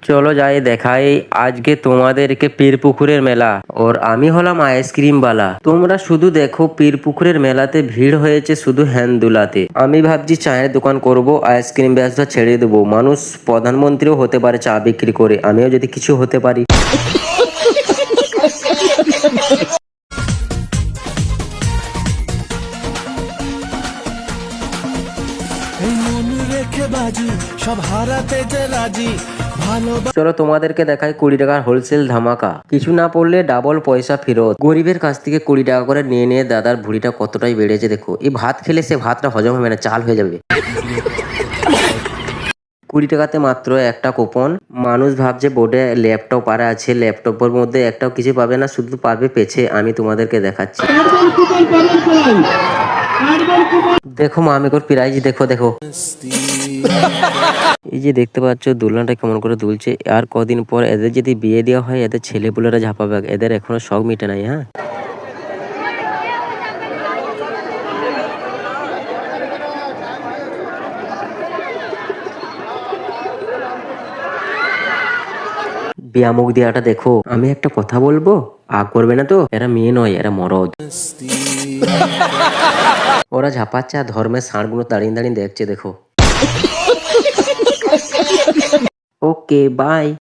চলো যাই দেখাই আজকে তোমাদেরকে পীরপুকুরের মেলা। ওর আমি হলাম আইসক্রিম বালা। তোমরা শুধু দেখো পীরপুকুরের মেলাতে ভিড় হয়েছে শুধু হ্যান্ডুলাতে। আমি ভাবছি চায়ের দোকান করব, আইসক্রিম ব্যবসা ছেড়ে দেবো। মানুষ প্রধানমন্ত্রীও হতে পারে চা বিক্রি করে, আমিও যদি কিছু হতে পারি। এই মন রেখে বাজি সব হারাতে যে রাজি ভালো। চলো তোমাদেরকে দেখাই 20 টাকার হোলসেল ধামাকা। কিছু না পড়লে ডাবল পয়সা ফেরত। গরিবের কাছ থেকে 20 টাকা করে নিয়ে নিয়ে দাদার ভুঁড়িটা কতটাই বেড়েছে দেখো। এই ভাত খেলে সে ভাতটা হজম হবে না, চাল হয়ে যাবে। 20 টাকাতে মাত্র একটা কুপন। মানুষ ভাবছে বোর্ডে ল্যাপটপ আর আছে, ল্যাপটপের মধ্যে একটাও কিছু পাবে না, শুধু পাবে পেছে। আমি তোমাদেরকে দেখাচ্ছি। দেখো মামিকর প্রাইজ দেখো দেখো। এই যে দেখতে পাচ্ছ দুলনাটা কেমন করে দুলছে। আর কদিন পর এদের যদি বিয়ে দেওয়া হয় এদের ছেলেপুলেরা ঝাঁপাবে। এদের এখনো শখ মিটে নাই। হ্যাঁ, বিয়ামুখ দেওয়াটা দেখো। আমি একটা কথা বলবো, করবে না তো? এরা মেয়ে নয়, এরা মরদ। ওরা ঝাঁপাচ্ছে আর ধর্মের ষাঁড়গুলো দাঁড়িয়ে দাঁড়িয়ে দেখছে দেখো। Okay bye.